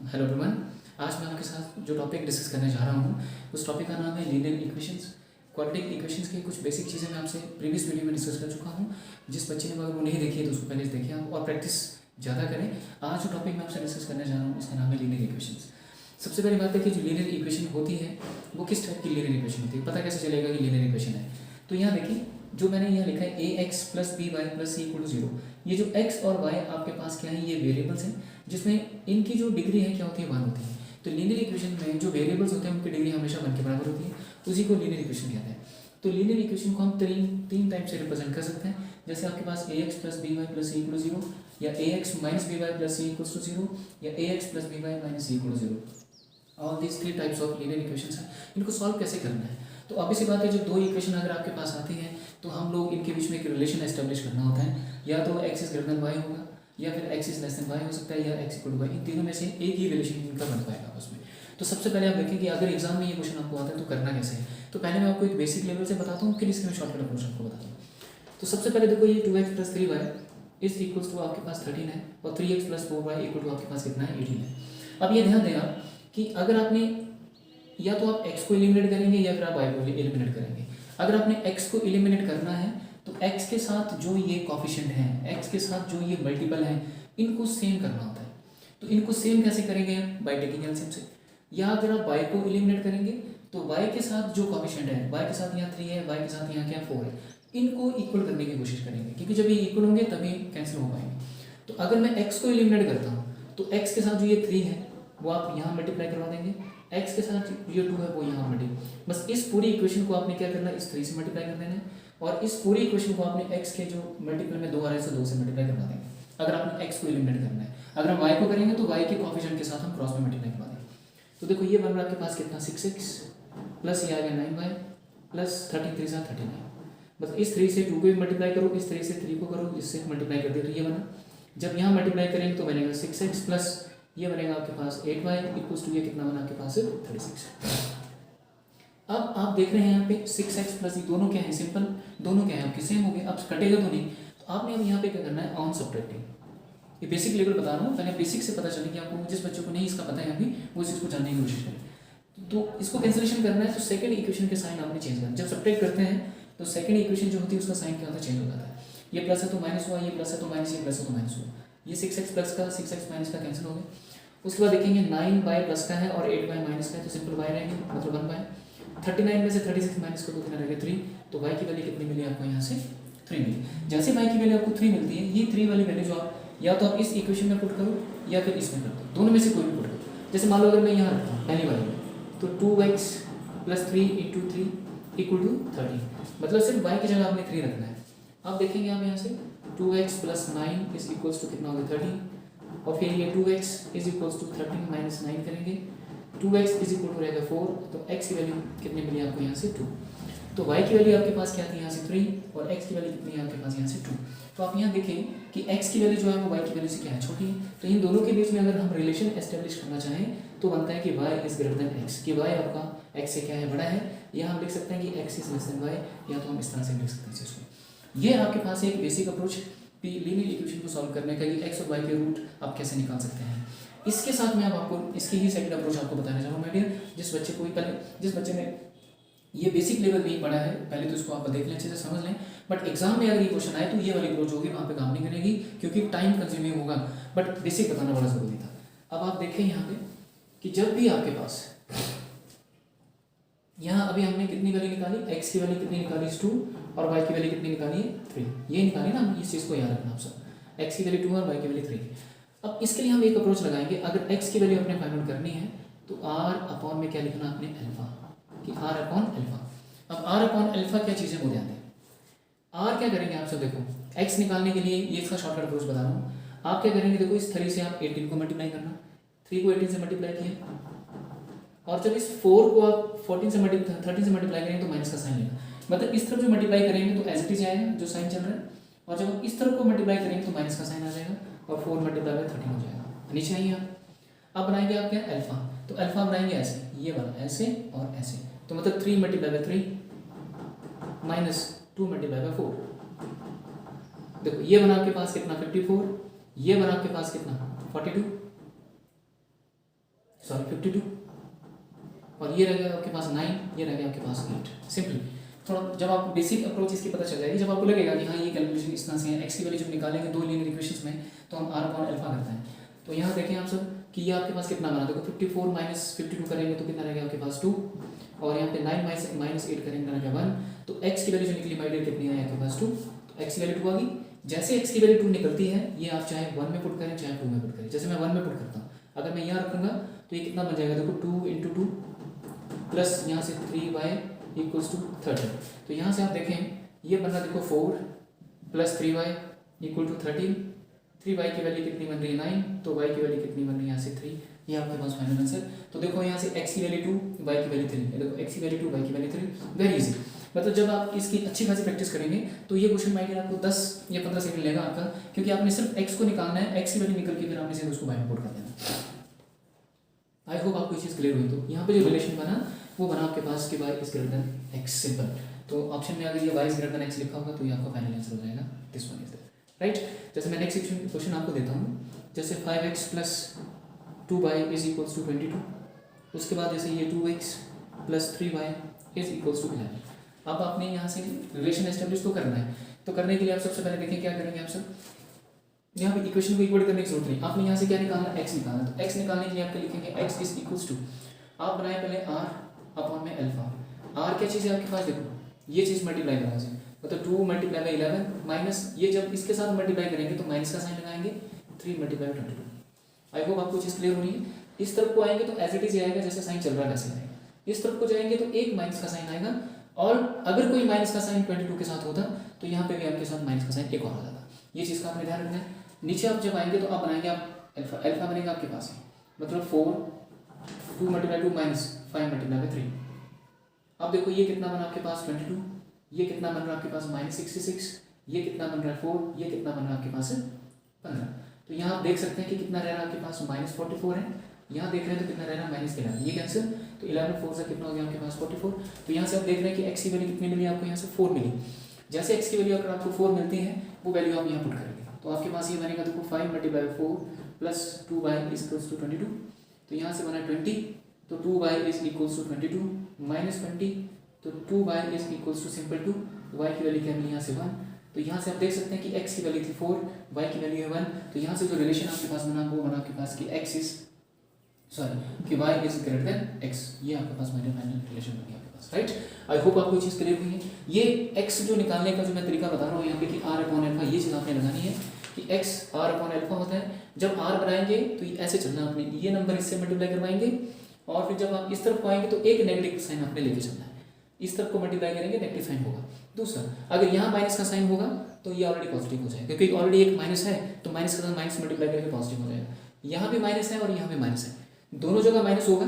Hello everyone. आज मैं आपके साथ जो टॉपिक डिस्कस करने जा रहा हूँ उस टॉपिक का नाम है लीनियर इक्वेशंस। क्वाड्रेटिक इक्वेशंस की कुछ बेसिक चीज़ें मैं आपसे प्रीवियस वीडियो में डिस्कस कर चुका हूँ। जिस बच्चे ने अगर वो नहीं देखी है तो उसको पहले देखें आप और प्रैक्टिस ज़्यादा करें। आज जो टॉपिक मैं आपसे डिस्कस करने जा रहा हूँ उसका नाम है लीनियर इक्वेशंस। सबसे पहली बात है कि जो लीनियर इक्वेशन होती है वो किस टाइप की लीनियर इक्वेशन होती है, पता कैसे चलेगा कि लीनियर इक्वेशन है। तो यहाँ देखिए जो मैंने यहाँ लिखा है A X plus B Y plus C equal to 0। ये जो x और y आपके पास क्या है, ये वेरिएबल्स हैं जिसमें इनकी जो डिग्री है क्या होती है, 1 होती है। तो लीनियर इक्वेशन में जो वेरिएबल्स होते हैं उनकी डिग्री हमेशा 1 के बराबर होती है, उसी को लीनियर इक्वेशन कहते हैं। तो लीनियर इक्वेशन को हम तीन टाइप से रिप्रेजेंट कर सकते हैं। जैसे आपके पास A X plus B Y plus C equal to 0, या A X minus B Y plus C equal to 0, या A X plus B Y minus C equal to 0। All these 3 types of linear equations हैं। इनको solve कैसे करना है, तो obvious सी बात है, जो दो इक्वेशन अगर आपके पास आती हैं तो हम लोग इनके बीच में एक रिलेशन एस्टेब्लिश करना होता है। या तो X is greater than Y होगा, या फिर X is less than Y हो सकता है, या एक्स इक्वल टू वाई। इन तीनों में से एक ही रिलेशन इनका बन पाएगा आपस में। तो सबसे पहले आप देखें कि अगर एग्जाम में ये क्वेश्चन आपको आता है तो करना कैसे है। तो पहले मैं आपको एक बेसिक लेवल से बताता हूँ, फिर इसके मैं शॉर्टकट अप्रोच आपको बताता हूँ। तो सबसे पहले देखो, ये 2x plus 3y is equals to आपके पास 13 है, और 3x plus 4y equal to आपके पास कितना है, 18 है। अब ये ध्यान दें आप कि अगर आपने या तो आप x को एलिमिनेट करेंगे या फिर आप y को एलिमिनेट करेंगे। अगर आपने x को एलिमिनेट करना है तो x के साथ जो ये कॉफिशिएंट हैं, x के साथ जो ये मल्टीपल हैं, इनको सेम करना होता है। तो इनको सेम कैसे करेंगे, बाय टेकिंग एलसीएम से। या अगर आप y को एलिमिनेट करेंगे तो y के साथ जो कॉफिशिएंट है, y के साथ यहाँ 3 है, y के साथ यहाँ क्या 4 है, इनको इक्वल करने की कोशिश करेंगे, क्योंकि जब ये इक्वल होंगे तभी कैंसिल हो पाएंगे। तो अगर मैं x को एलिमिनेट करता हूँ तो x के साथ जो ये 3 है वो आप यहाँ मल्टीप्लाई करवा देंगे, x के साथ ये 2 है वो यहाँ मल्टीप्लाई। बस इस पूरी इक्वेशन को आपने क्या करना है, इस 3 से मल्टीप्लाई कर देना है, और इस पूरी इक्वेशन को आपने x के जो मल्टीपल में 2 आ रहा है 2 से मल्टीप्लाई करवा देंगे। अगर आपने x को एलिमिनेट करना है, अगर हम y को करेंगे तो y के कॉफिशिएंट के साथ हम क्रॉस में मल्टीप्लाई करवा देंगे। तो देखो ये बन रहा है आपके पास कितना, 6x प्लस ये आ गया 9y प्लस 13 3 7 39। बस इस 3 से 2 को भी मल्टीप्लाई करो, इस 3 से 3 को करो, इससे मल्टीप्लाई कर दे तो ये बना। जब यहाँ मल्टीप्लाई करेंगे तो बनेगा 6x प्लस ये बनेगा आपके पास 8y इक्वल्स टू ये कितना बना आपके पास 36। अब आप देख रहे हैं यहाँ पे 6x प्लस ये दोनों क्या है, सिंपल, दोनों क्या है आपके सेम हो गए। अब कटेगा तो नहीं, तो आपने अब यहाँ पे क्या करना है, ऑन सब्ट्रैक्टिंग। ये बेसिक लेवल बता रहा हूँ, पहले बेसिक से पता चले कि आपको, जिस बच्चों को नहीं इसका पता है अभी वो इस चीज़ को जानने की कोशिश करें। तो इसको कैंसिलेशन करना है तो सेकंड इक्वेशन के साइन आपने चेंज करना। जब सब्ट्रैक्ट करते हैं तो सेकंड इक्वेशन जो होती है उसका साइन क्या होता है, चेंज हो जाता है। ये प्लस है तो माइनस हुआ, ये प्लस है तो माइनस, ये प्लस है तो माइनस हुआ। ये 6x प्लस का 6x माइनस का कैंसिल हो गया। उसके बाद देखेंगे 9y प्लस का है और 8y माइनस का है, तो सिंपल y रहेंगे, मतलब 1/। 39 में से 36 माइनस करो कितना रहेगा 3, तो y की वैल्यू कितनी मिली आपको यहाँ से 3 मिली। जैसे y की वैल्यू आपको 3 मिलती है, ये 3 वाली वैल्यू जो आप या तो आप इस इक्वेशन में पुट करो या फिर इसमें कर दो, दोनों में से कोई भी पुट करो। जैसे मान लो अगर मैं यहाँ रखता हूँ पहली वाली में, तो 2x plus 3 into 3 equal to 30, मतलब सिर्फ y की जगह आपने 3 रखना है। अब देखेंगे आप यहाँ से 2x plus 9 is equals to कितना होगा 30, और फिर ये 2x is equals to 13 minus 9 करेंगे, 2x इज इक्वल टू रहेगा 4, तो x की वैल्यू कितनी मिली आपको यहाँ से 2। तो y की वैल्यू आपके पास क्या थी यहाँ से 3, और x की वैल्यू कितनी है आपके पास यहाँ से 2। तो आप यहाँ देखें कि x की वैल्यू जो है वो y की वैल्यू से क्या है, छोटी है। तो इन दोनों के बीच में अगर हम रिलेशन एस्टेब्लिश करना चाहें तो बनता है कि y is greater then x, कि y आपका x से क्या है, बड़ा है। या हम लिख सकते हैं कि x is less then y, या तो हम इस तरह से लिख सकते हैं इसको। ये आपके पास एक बेसिक अप्रोच लीनियर इक्वेशन को सॉल्व करने का, कि x और y के रूट आप कैसे निकाल सकते हैं। इसके साथ मैं अब आपको इसकी ही सेकंड अप्रोच आपको बताने जा रहा हूँ माय डियर। जिस बच्चे ने ये बेसिक लेवल नहीं पढ़ा है पहले तो इसको आप देख लें, अच्छे से समझ लें। बट एग्जाम में अगर ये क्वेश्चन आए तो ये वाली अप्रोच होगी, वहाँ पे काम नहीं करेगी क्योंकि टाइम कंज्यूमिंग होगा, बट बेसिक बताना बड़ा जरूरी था। अब आप देखें यहाँ पे कि जब भी आपके पास यहाँ अभी हमने कितनी वैल्यू निकाली, x की वैल्यू कितनी निकाली 2, और y की वैल्यू कितनी निकाली है 3, ये निकाली ना। इस चीज़ को याद रखना आप सब, x की वैल्यू 2 और y की वैल्यू 3। अब इसके लिए हम एक अप्रोच लगाएंगे। अगर x की वैल्यू अपने फाइंड आउट करनी है तो r अपॉन में क्या लिखना आपने, अल्फा, कि r अपॉन अल्फा। अब r अपॉन अल्फा क्या चीज़ है वो ध्यान दें। r क्या करेंगे आप सब, देखो x निकालने के लिए ये इसका शॉर्टकट अप्रोच बता रहा हूँ। आप क्या करेंगे, देखो इस 3 से आप 18 को मल्टीप्लाई करना, 3 को 18 से मल्टीप्लाई किया, और जब इस 4 को आप 13 से मल्टीप्लाई करेंगे तो माइनस का साइन लेना, मतलब इस तरफ जो मल्टीप्लाई करेंगे तो एज इट इज आएगा जो साइन चल रहा है, और जब इस तरफ को मल्टीप्लाई करेंगे तो माइनस का साइन आ जाएगा, और 4 मल्टीप्लाई बाय 13 हो जाएगा। नीचे आइए आप, अब बनाएंगे आप क्या, अल्फा। तो अल्फा बनाएंगे ऐसे, ये वाला ऐसे और ऐसे, तो मतलब 3 multiply by 3 minus 2 multiply by 4। देखो ये बना आपके पास कितना 54, ये बना आपके पास कितना 42, सॉरी 52, और ये रह गया आपके पास 9, ये रह गया आपके पास 8। सिंपल थोड़ा जब आपको बेसिक अप्रोच इसकी पता चल जाएगी, जब आपको लगेगा कि हाँ ये कैलकुलेशन इस तरह से है, एक्स की वैल्यू जब निकालेंगे दो लीनियर इक्वेशंस में तो हम आर अपॉन अल्फा करते हैं। तो यहाँ देखें आप सब कि ये आपके पास कितना बना, देखो 54 माइनस 52 करेंगे तो कितना रहेगा आपके पास 2, और यहाँ पे 9 माइनस 8 करेंगे रहेगा 1। तो एक्स की वैल्यू जो निकली माय डियर कितनी है आपके पास 2, तो एक्स की वैल्यू 2 आ गई। जैसे एक्स की वैल्यू 2 निकलती है, ये आप चाहे 1 में पुट करें चाहे 2 में पुट करें, जैसे मैं 1 में पुट करता हूँ, अगर मैं यहाँ रखूँगा तो ये कितना बन जाएगा, देखो 2 इंटू 2 प्लस यहाँ से 3y इक्वल्स टू 13। तो यहाँ से आप देखें ये बन रहा देखो 4 plus 3y equal to 13, 3y की वैल्यू कितनी बन रही है 9, तो y की वैल्यू कितनी बन रही है यहाँ से 3, ये आपके पास फाइनल आंसर। तो देखो यहाँ से x की वैल्यू 2, y की वैल्यू 3, देखो x की वैल्यू 2, y की वैल्यू 3, वेरी इजी। मतलब जब आप इसकी अच्छी खासी प्रैक्टिस करेंगे तो ये क्वेश्चन माइंड आपको 10 या 15 सेकंड लेगा आपका, क्योंकि आपने सिर्फ x को निकालना है, x की वैल्यू निकल के फिर आपने सिर्फ उसको बाय में पुट कर देना। आई होप आपको ये चीज़ क्लियर हुई। तो यहाँ पे जो रिलेशन बना वो बना आपके पास कि y is greater then x, simple. तो ऑप्शन में अगर ये y is greater then x लिखा होगा तो ये आपका फाइनल आंसर हो जाएगा, this one is there, right. जैसे मैं नेक्स्ट क्वेश्चन आपको देता हूँ, जैसे 5x plus 2y is equals to 22, उसके बाद जैसे ये 2x plus 3y is equals to 11। अब आपने यहाँ से रिलेशन एस्टेब्लिश तो करना है, तो करने के लिए आप सबसे पहले देखें क्या करेंगे आप सब, यहाँ पे इक्वेशन को इक्वल करने की जरूरत नहीं, आपने यहाँ से क्या निकालना है, x निकालना। तो x निकालने के लिए आप लिखेंगे x इज इक्वल्स टू, आप बनाए पहले r अपॉन में अल्फा। r क्या चीज़ है आपके पास, देखो ये चीज़ मल्टीप्लाई करना चाहिए, मतलब 2 मल्टीप्लाई बाई 11 माइनस ये जब इसके साथ मल्टीप्लाई करेंगे तो माइनस का साइन लगाएंगे, 3 मल्टीप्लाई बाई 22। आई होप आपको चीज़ क्लियर हो रही है। इस तरफ को आएंगे तो एज इट इज आएगा, जैसे साइन चल रहा है वैसे आएगा। इस तरफ को जाएंगे तो एक माइनस का साइन आएगा, और अगर कोई माइनस का साइन 22 के साथ होता तो यहाँ पे भी आपके साथ माइनस का साइन एक और आ जाता। ये चीज़ का आपने ध्यान रखना है। नीचे आप जब आएंगे तो आप बनाएंगे आप अल्फा, अल्फा बनेगा आपके पास मतलब 4 2 मल्टीप्लाई 2 माइनस 5 मल्टीप्लाई बाई 3। अब देखो ये कितना बना आपके पास 22, ये कितना बन रहा है आपके पास माइनस 66, ये कितना बन रहा है 4, ये कितना बन रहा है आपके पास 15। तो यहाँ आप देख सकते हैं कि कितना रह रहा है आपके पास माइनस 44 है, यहाँ देख रहे हैं तो कितना रह रहा है माइनस 11, ये कैंसिल, तो 11 4 से कितना हो गया आपके पास 44। तो यहाँ से आप देख रहे हैं कि x की वैल्यू कितनी मिली आपको, यहाँ से 4 मिली। जैसे x की वैल्यू अगर आपको 4 मिलती है वो वैल्यू आप यहाँ पुट करेंगे तो आपके पास ये बनेगा, देखो 5 multiply 4 plus 2y is equals to 22। तो यहाँ से बना 20, तो 2y is equals to 22 minus 20, तो 2y is equals to simple 2, y की वैल्यू क्या मिली यहाँ से 1। तो यहाँ से आप देख सकते हैं कि x की वैल्यू थी 4, y की वैल्यू है 1। तो यहाँ से जो रिलेशन आपके पास बना वो बना आपके पास कि x इज कि y is greater then x, ये आपके पास फाइनल रिलेशन बन गया आपके पास, राइट। आई होप आपको चीज़ क्लियर हुई है। ये x जो निकालने का जो मैं तरीका बता रहा हूँ यहाँ पे कि r अपॉन अल्फा, ये चीज़ आपने लगानी है कि x r अपॉन अल्फा होता है। जब r बनाएंगे तो ऐसे चलना आपने, ये नंबर इससे मल्टीप्लाई करवाएंगे, और फिर जब आप इस तरफ को आएंगे तो एक नेगेटिव साइन आपने लेके चलना है, इस तरफ को मल्टीप्लाई करेंगे नेगेटिव साइन होगा। दूसरा, अगर यहाँ माइनस का साइन होगा तो ये ऑलरेडी पॉजिटिव हो जाएगा, क्योंकि ऑलरेडी एक माइनस है तो माइनस के साथ माइनस मल्टीप्लाई करके पॉजिटिव हो जाएगा। यहाँ भी माइनस है और यहाँ भी माइनस है, दोनों जगह माइनस होगा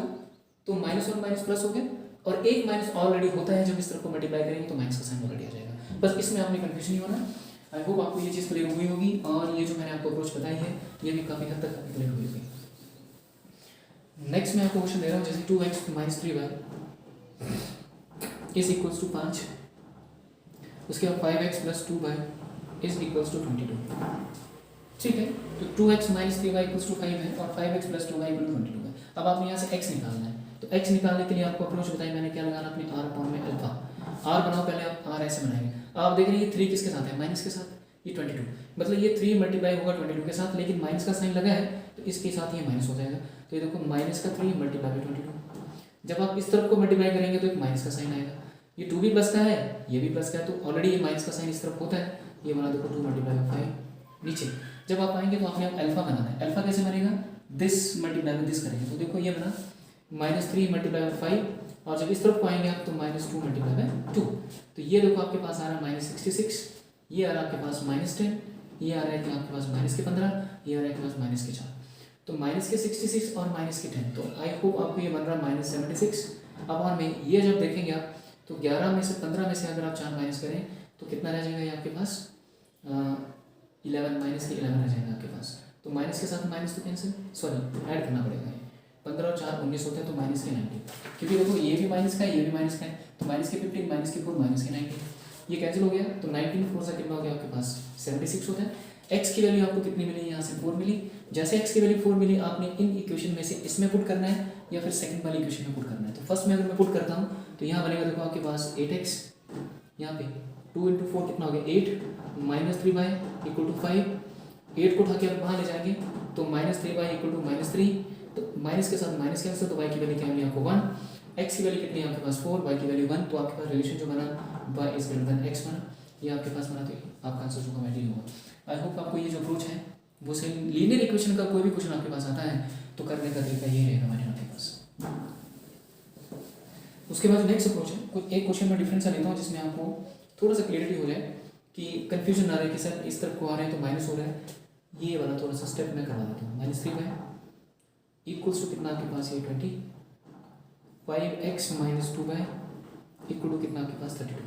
तो माइनस और माइनस प्लस हो गया, और एक माइनस ऑलरेडी होता है जब इस तरफ को मल्टीप्लाई करेंगे तो माइनस का साइन ऑलरेडी आ जाएगा। बस इसमें आपने कंफ्यूजन नहीं होना। आई होप आपको ये चीज़ क्लियर हुई होगी, और ये जो मैंने आपको अप्रोच बताई है ये भी काफ़ी हद तक क्लियर हुई होगी। नेक्स्ट मैं आपको क्वेश्चन दे रहा हूँ, जैसे 2x minus 3y is equals to 5, उसके बाद 5x plus 2y is equals to 22। ठीक है, तो 2x minus 3y equals to 5 है और 5x plus 2y equal to 22 है। अब आपने यहाँ से x निकालना है, तो x निकालने के लिए आपको अप्रोच बताई मैंने, क्या लगाना अपने r अपॉन में अल्फा। r बनाओ पहले, आप r ऐसे बनाएंगे। आप देख रहे हैं ये 3 किसके साथ है, माइनस के साथ, ये 22, मतलब ये 3 मल्टीप्लाई होगा 22 के साथ, लेकिन माइनस का साइन लगा है तो इसके साथ ये माइनस हो जाएगा। तो ये देखो माइनस का 3 मल्टीप्लाई 22, जब आप इस तरफ को मल्टीप्लाई करेंगे तो एक माइनस का साइन आएगा। ये 2 भी प्लस का है, ये भी प्लस का है, तो ऑलरेडी ये माइनस का साइन इस तरफ होता है, ये बना देखो 2 मल्टीप्लाई 5। नीचे जब आप आएंगे तो आपने अल्फा बनाना है। अल्फा कैसे बनेगा, दिस मल्टीप्लाई में दिस करेंगे, तो देखो ये बना -3 मल्टीप्लाई बाई 5, और जब इस तरफ को आएंगे आप तो -2 मल्टीप्लाई बाई 2। तो ये देखो आपके पास आ रहा है -66, ये आ रहा है आपके पास -10, ये आ रहा है कि आपके पास -15, ये आ रहा है आपके पास -4। तो -66 और -10, तो आई होप आपको ये बन रहा है -76। अब और में ये जब देखेंगे आप तो 11 में से 15 में से अगर आप 4 माइनस करें तो कितना रह जाएगा ये आपके पास 11 माइनस के 11 रह जाएगा आपके पास। तो माइनस के साथ माइनस तो कैंसिल, सॉरी ऐड करना पड़ेगा। 15 और 4 19 होते हैं, तो माइनस के 90, क्योंकि देखो ये भी माइनस का है ये भी माइनस का है, तो माइनस के 15 माइनस के 4 माइनस के 90, ये कैंसिल हो गया। तो 19 4 से कितना हो गया आपके पास 76 होता है। x की वैल्यू आपको कितनी मिली, यहाँ से 4 मिली। जैसे x की वैल्यू 4 मिली, आपने इन इक्वेशन में से इस इसमें पुट करना है या फिर सेकंड वाली इक्वेशन में पुट करना है। तो फर्स्ट में अगर मैं पुट करता हूँ तो यहाँ बनेगा देखो आपके पास 8x, यहाँ पे 2 × 4 कितना हो गया 8 माइनस 3y इक्वल टू 5। 8 को उठा के आप वहाँ ले जाएंगे तो -3y इक्वल टू -3, तो माइनस के साथ माइनस कैंसिल, तो y की वैल्यू क्या मिली आपको 1, x की वैल्यू कितनी है आपके पास 4, y की वैल्यू 1, तो आपके पास रिलेशन जो बना y is greater then x बना, ये आपके पास बना, तो आपका आंसर जो कमेटी होगा। आई होप आपको ये जो अप्रोच है वो सही। लीनियर इक्वेशन का कोई भी क्वेश्चन आपके पास आता है तो करने का तरीका ये रहेगा हमारे आपके पास। उसके बाद नेक्स्ट अप्रोच है, कुछ एक क्वेश्चन में डिफरेंस लेता हूँ जिसमें आपको थोड़ा सा क्लियरिटी हो जाए कि कंफ्यूजन ना रहे कि सर इस तरफ को आ रहे हैं तो माइनस हो रहा है, ये वाला थोड़ा सा स्टेप मैं करवा देता हूँ। -3y इक्वल्स टू कितना आपके पास ये 20, 5x - 2y इक्वल टू कितना आपके पास 32,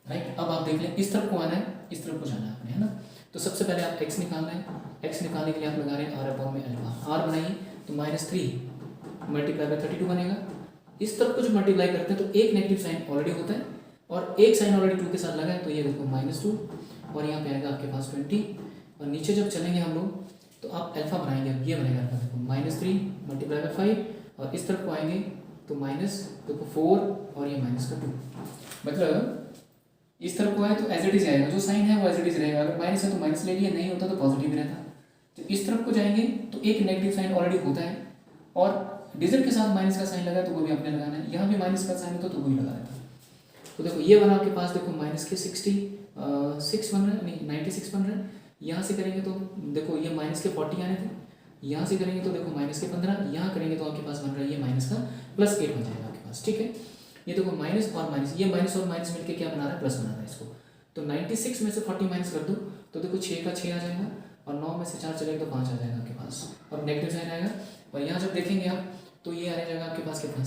राइट। अब आप देख लें इस तरफ को आना है, इस तरफ को जाना है आपने, है ना। तो सबसे पहले आप x निकालना है, x निकालने के लिए आप लगा रहे हैं r/में अल्फा, r बनाइए तो -3 मल्टीप्लाई बाय 32 बनेगा। इस तरफ को जो मल्टीप्लाई करते हैं तो एक नेगेटिव साइन ऑलरेडी होता है और एक साइन ऑलरेडी 2 के साथ लगा है, तो ये देखो -2 और यहाँ पे आएगा आपके पास 20, और नीचे जब चलेंगे हम लोग तो आप अल्फा बनाएंगे, अब ये बनेगा अल्फा देखो -3 मल्टीप्लाई बाय 5, और इस तरफ को आएंगे तो -4 और ये -2, मतलब इस तरफ को आए तो एज इट इज आएगा, जो साइन है वो एज इट इज रहेगा। अगर माइनस है तो माइनस ले लिया, नहीं होता तो पॉजिटिव रहता। तो इस तरफ को जाएंगे तो एक नेगेटिव साइन ऑलरेडी होता है और डिजिट के साथ माइनस का साइन लगा तो वो भी आपने लगाना है, यहाँ भी माइनस का साइन होता तो वो भी लगा देता। तो देखो ये बना आपके पास, देखो माइनस के 66 बन रहा है, नहीं 96 बन रहा है। यहाँ से करेंगे तो देखो ये माइनस के 40 आने थे, यहाँ से करेंगे तो देखो माइनस के 15, यहाँ करेंगे तो आपके पास बन रहा है ये माइनस का +8 बन जाएगा आपके पास, ठीक है। ये देखो माइनस और माइनस, ये माइनस और माइनस मिलके क्या बना रहा है, प्लस बना रहा है इसको। तो 96 में से 40 माइनस कर दो तो देखो 6 का 6 आ जाएगा, और 9 में से 4 चलेगा तो 5 आ जाएगा आपके पास, और नेगेटिव साइन आएगा। और यहाँ जब देखेंगे आप तो ये आ जाएगा आपके पास कितना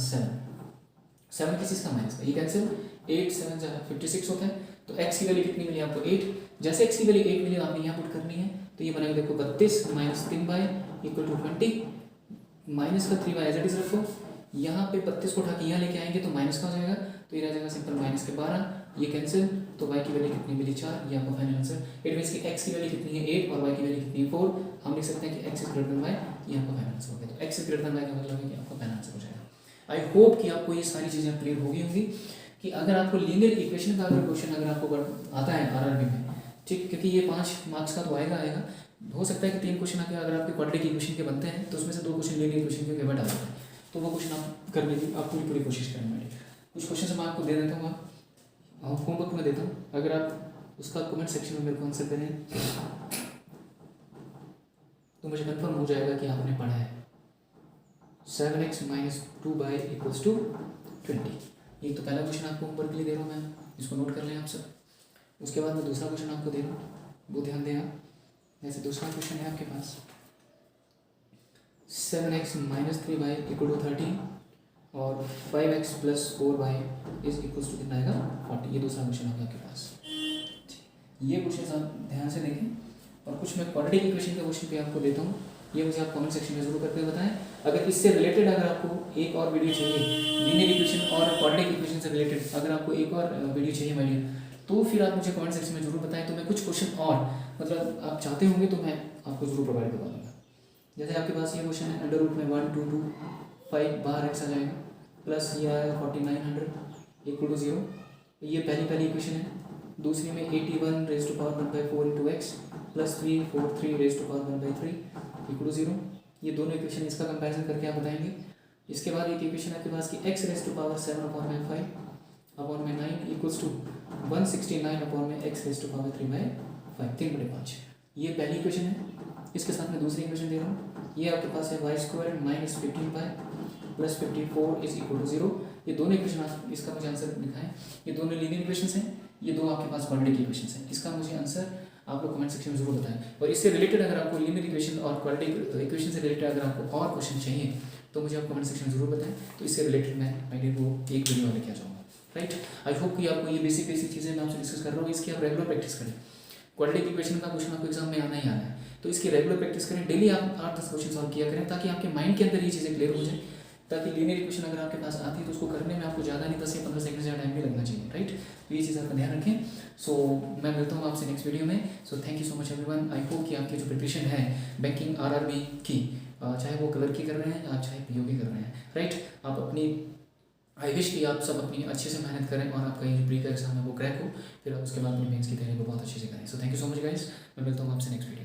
7 किस चीज़ का माइनस का, ये कैंसिल, 8 7 56 होता है। तो x की वैल्यू कितनी मिली आपको 8, जैसे x की वैल्यू 8 मिली आपने यहाँ पुट करनी है, तो ये बनेगा देखो 32 - 3y इक्वल टू 20, माइनस का 3y एज इट इज रखो, यहाँ पे 32 को उठा के यहाँ लेके आएंगे तो माइनस का हो जाएगा, तो ये रह जाएगा सिंपल -के 12, ये कैंसिल, तो y की वैल्यू कितनी मिली 4, ये आपका फाइनल आंसर। इट मींस कि x की वैल्यू कितनी है 8 और y की वैल्यू कितनी है 4, हम लिख सकते हैं कि x is greater then y, ये आपका फाइनल आंसर हो गया। तो x is greater then y का मतलब है कि आपका फाइनल आंसर हो जाएगा। आई होप कि आपको ये सारी चीज़ें क्लियर हो गई होंगी कि अगर आपको लीनियर इक्वेशन का अगर क्वेश्चन अगर आपको आता है आरआरबी में, ठीक, क्योंकि ये 5 मार्क्स का तो आएगा, हो सकता है कि 3 क्वेश्चन आके अगर आपके क्वाड्रेटिक इक्वेशन के बनते हैं तो उसमें से 2 क्वेश्चन लीनियर इक्वेशन के ऊपर डालते हैं, तो वो क्वेश्चन आप करने की आप पूरी कोशिश करेंगे। कुछ क्वेश्चन मैं आपको दे देता हूँ, आप होमवर्क में देता हूँ, अगर आप उसका कमेंट सेक्शन में मेरे को आंसर करें तो मुझे कंफर्म हो जाएगा कि आपने पढ़ा है। 7x - 2y = 20, ये तो पहला क्वेश्चन आपको होमवर्क के लिए दे रहा हूँ मैं, इसको नोट कर लें आप सब। उसके बाद मैं दूसरा क्वेश्चन आपको दे रहा हूँ, वो ध्यान दें आप। जैसे दूसरा क्वेश्चन है आपके पास 7x - 3y = 13 और 5x + 4y = कितना आएगा 40, ये दूसरा क्वेश्चन होगा आपके पास। ये क्वेश्चन आप ध्यान से देखें, और कुछ मैं क्वाड्रेटिक इक्वेशन का क्वेश्चन भी आपको देता हूँ, ये मुझे आप कमेंट सेक्शन में जरूर करके बताएं। अगर इससे रिलेटेड अगर आपको एक और वीडियो चाहिए लीनियर इक्वेशन और क्वाड्रेटिक इक्वेशन से रिलेटेड, अगर आपको एक और वीडियो चाहिए मेरी, तो फिर आप मुझे कमेंट सेक्शन में जरूर बताएं, तो मैं कुछ क्वेश्चन और मतलब आप चाहते होंगे तो मैं आपको जरूर प्रोवाइड करवा दूँगा। जैसे आपके पास ये क्वेश्चन है, अंडर रूट में 1 2 2 5 बाहर x आ जाएगा, प्लस ये आएगा 4900 = 0, ये पहली इक्वेशन है। दूसरी में 81 raised to power 1/4 × x + 343 raised to power 1/3 = 0, ये दोनों इक्वेशन इसका कंपैरिजन करके आप बताएंगे। इसके बाद एक इक्वेशन आपके पास कि x raised to power 7/5 / 9 = 169/x raised to power 3/5, 3/5, ये पहली इक्वेशन है। इसके साथ में दूसरी इक्वेशन दे रहा हूँ, ये आपके पास है y² - 15y + 54 = 0, ये दोनों इक्वेशन आप इसका मुझे आंसर दिखाएं। ये दोनों लीनियर इक्वेशंस हैं, ये दो आपके पास क्वाड्रेटिक इक्वेशंस हैं। इसका मुझे आंसर आप लोग कमेंट सेक्शन में जरूर बताएं। और इससे रिलेटेड अगर आपको लीनियर इक्वेशन और क्वाड्रेटिक इक्वेशन से रिलेटेड अगर आपको और क्वेश्चन चाहिए तो मुझे आप कमेंट सेक्शन में जरूर बताएं, तो इससे रिलेटेड मैं वो एक वीडियो लेके आ जाऊँगा, राइट। आई होप कि आपको ये बेसिक चीज़ें मैं आपसे डिस्कस कर रहा हूँ, इसकी आप रेगुलर प्रैक्टिस करें। क्वाड्रेटिक इक्वेशन का क्वेश्चन आपको एग्जाम में आना ही आना है, तो इसकी रेगुलर प्रैक्टिस करें, डेली आप 8-10 क्वेश्चन सॉल्व किया करें, ताकि आपके माइंड के अंदर ये चीज़ें क्लियर हो जाए, ताकि लीनियर इक्वेशन अगर आपके पास आती है तो उसको करने में आपको ज़्यादा नहीं 10 या 15 सेकंड ज़्यादा टाइम भी लगना चाहिए, राइट। तो ये चीज़ आपका ध्यान रखें। सो मैं मिलता हूँ आपसे नेक्स्ट वीडियो में। So thank you so much everyone. I hope कि आपकी जो प्रिपरेशन है बैंकिंग आरआरबी की चाहे वो कलर की कर रहे हैं या चाहे पीओ की कर रहे हैं, राइट। आप अपनी आई विश कि आप सब अपनी अच्छे से मेहनत करें और आपका ये जो प्री का एग्जाम है वो क्रैक हो, फिर आप उसके बाद अपनी मेंस की तैयारी को बहुत अच्छे से करें। So thank you so much guys, मैं मिलता हूँ आपसे नेक्स्ट वीडियो।